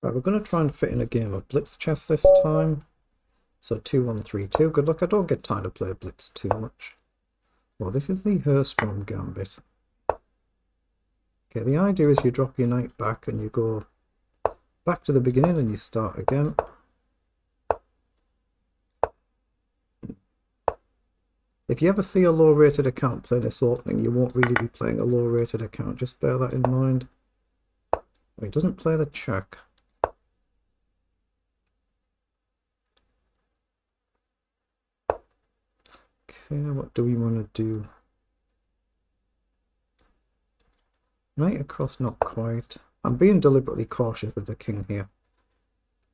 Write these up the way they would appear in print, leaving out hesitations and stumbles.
Right, we're going to try and fit in a game of blitzchess this time. So 2-1-3-2. Good luck. I don't get time to play blitz too much. Well, this is the Herstrom gambit. Okay, the idea is you drop your knight back and you go back to the beginning and you start again. If you ever see a low rated account play this opening, you won't really be playing a low rated account. Just bear that in mind. He doesn't play the check. Okay, what do we want to do? Knight across, not quite. I'm being deliberately cautious with the king here.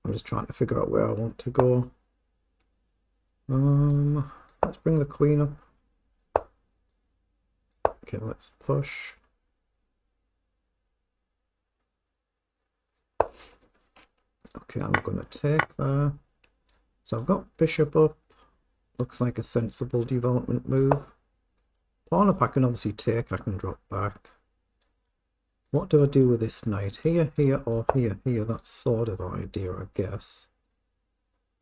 I'm just trying to figure out where I want to go. Let's bring the queen up. Okay, let's push. Okay, I'm going to take there. So I've got bishop up. Looks like a sensible development move. Pawn up I can obviously take, I can drop back. What do I do with this knight? Here, here, or here, here? That's sort of idea, I guess.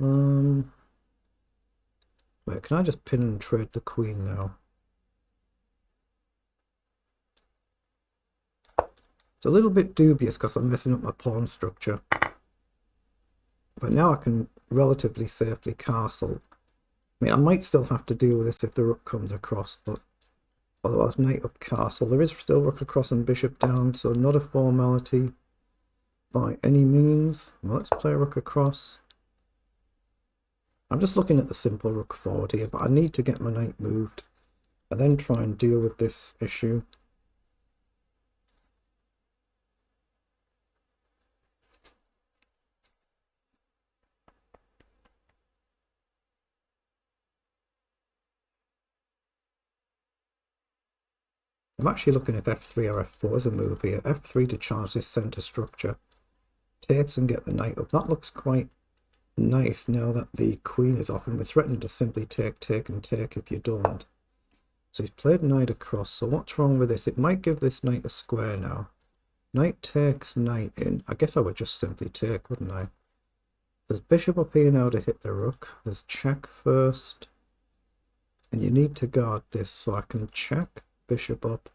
Wait, can I just pin and trade the queen now? It's a little bit dubious because I'm messing up my pawn structure. But now I can relatively safely castle. I mean, I might still have to deal with this if the rook comes across, but otherwise knight up castle. There is still rook across and bishop down, so not a formality by any means. Well, let's play rook across. I'm just looking at the simple rook forward here, but I need to get my knight moved and then try and deal with this issue. I'm actually looking at f3 or f4 as a move here. f3 to charge this center structure. Takes and get the knight up. That looks quite nice now that the queen is off, and we're threatening to simply take and take if you don't. So he's played knight across. So what's wrong with this? It might give this knight a square now. Knight takes, knight in. I guess I would just simply take, wouldn't I? There's bishop up here now to hit the rook. There's check first. And you need to guard this, so I can check, bishop up.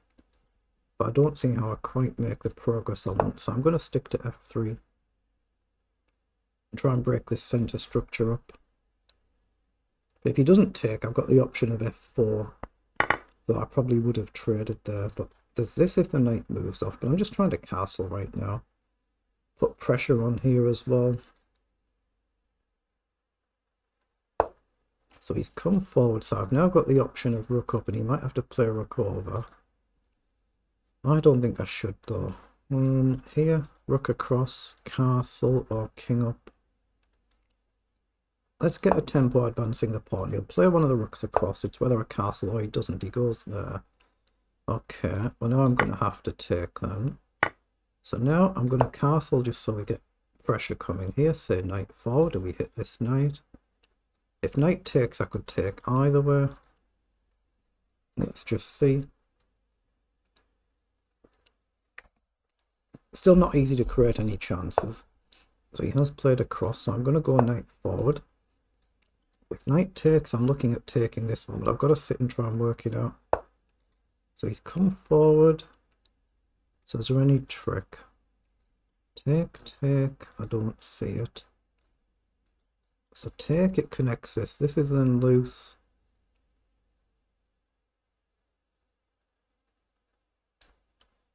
But I don't see how I quite make the progress I want, so I'm going to stick to f3 and try and break this center structure up. But if he doesn't take, I've got the option of f4, though I probably would have traded there. But there's this if the knight moves off, but I'm just trying to castle right now. Put pressure on here as well. So he's come forward, so I've now got the option of rook up, and he might have to play rook over. I don't think I should though. Here, rook across, castle, or king up. Let's get a tempo advancing the pawn. He'll play one of the rooks across. It's whether a castle or he doesn't. He goes there. Okay, well now I'm going to have to take then. So now I'm going to castle just so we get pressure coming here. Say knight forward. Do we hit this knight? If knight takes, I could take either way. Let's just see. Still not easy to create any chances. So he has played across, so I'm going to go knight forward. If knight takes, I'm looking at taking this one, but I've got to sit and try and work it out. So he's come forward. So is there any trick? Take, I don't see it. So take, it connects this. This is then loose.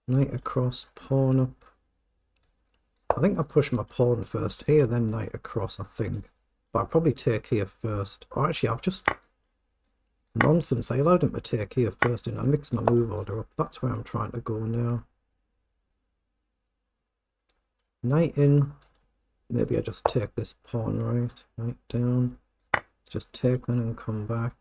Knight across, pawn up. I think I push my pawn first here, then knight across, I think. But I'll probably take here first. Or actually, I've just... Nonsense, I allowed him to take here first and I mixed my move order up. That's where I'm trying to go now. Knight in. Maybe I just take this pawn right. Knight down. Just take then and come back.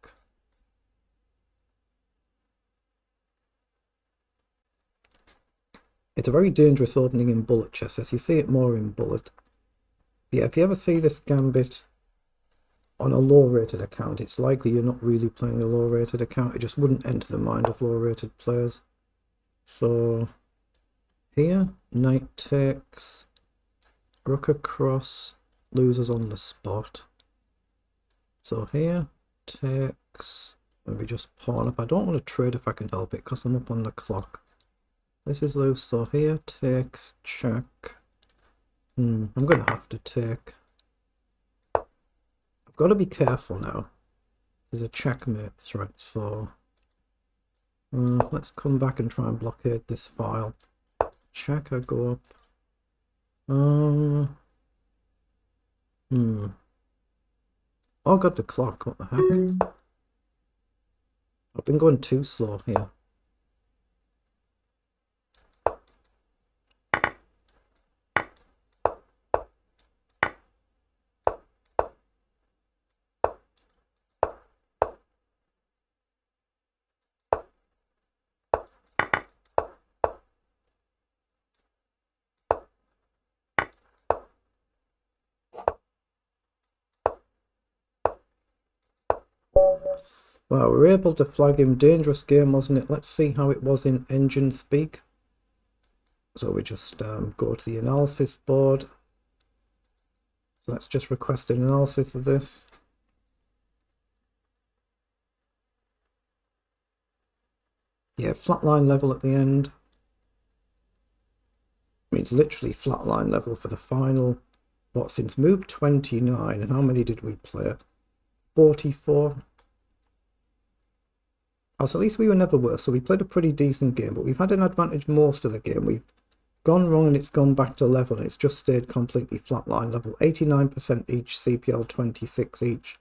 It's a very dangerous opening in bullet chess, as you see it more in bullet. Yeah, if you ever see this gambit on a low rated account, it's likely you're not really playing a low rated account. It just wouldn't enter the mind of low rated players. So here, knight takes, rook across, loses on the spot. So here, takes, maybe just pawn up. I don't want to trade if I can help it because I'm up on the clock. This is loose, so here, takes, check. I'm going to have to take. I've got to be careful now. There's a checkmate threat, so let's come back and try and blockade this file. Check, I go up. Oh, I got the clock, what the heck? I've been going too slow here. Wow, we were able to flag him. Dangerous game, wasn't it? Let's see how it was in engine speak. So we just go to the analysis board. So let's just request an analysis of this. Yeah, flatline level at the end. I mean, it's literally flatline level for the final. What, since move 29, and how many did we play? 44. Oh, so at least we were never worse. So we played a pretty decent game, but we've had an advantage most of the game. We've gone wrong and it's gone back to level, and it's just stayed completely flatline level. 89% each, CPL 26 each.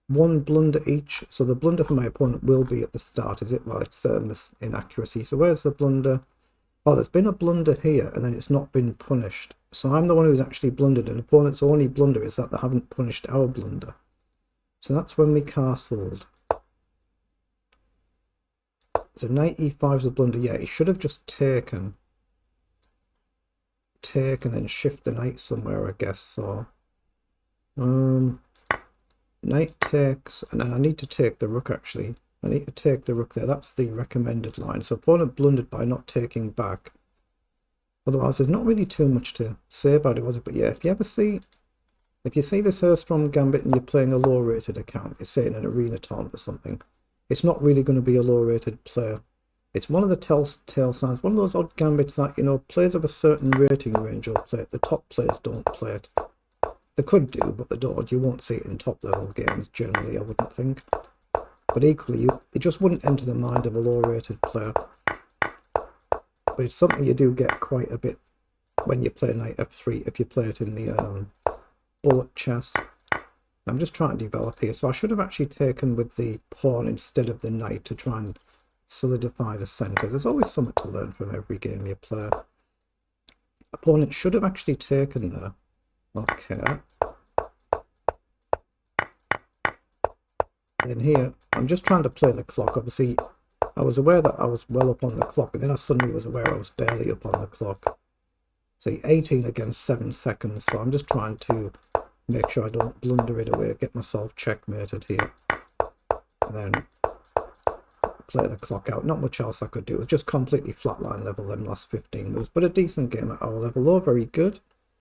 One blunder each. So the blunder for my opponent will be at the start, is it? Well, it's inaccuracy. So where's the blunder? Oh, there's been a blunder here, and then it's not been punished. So I'm the one who's actually blundered, and opponent's only blunder is that they haven't punished our blunder. So that's when we castled. So knight e5 is a blunder. Yeah, he should have just taken and then shift the knight somewhere, I guess. So knight takes, and then I need to take the rook actually. I need to take the rook there. That's the recommended line. So opponent blundered by not taking back. Otherwise, there's not really too much to say about it, was it? But yeah, if you see this Herstrom Gambit and you're playing a low-rated account, it's say in an arena tournament or something, it's not really going to be a low-rated player. It's one of the telltale signs, one of those odd gambits that, you know, players of a certain rating range will play it. The top players don't play it. They could do, but they don't. You won't see it in top-level games generally, I wouldn't think. But equally, it just wouldn't enter the mind of a low-rated player. But it's something you do get quite a bit when you play knight f3, if you play it in the bullet chess. I'm just trying to develop here. So I should have actually taken with the pawn instead of the knight to try and solidify the centre. There's always something to learn from every game you play. Opponent should have actually taken there. Okay. And here, I'm just trying to play the clock. Obviously, I was aware that I was well up on the clock, and then I suddenly was aware I was barely up on the clock. See, 18 against 7 seconds, so I'm just trying to make sure I don't blunder it away, get myself checkmated here. And then play the clock out. Not much else I could do. It was just completely flatline level them last 15 moves, but a decent game at our level, though, very good.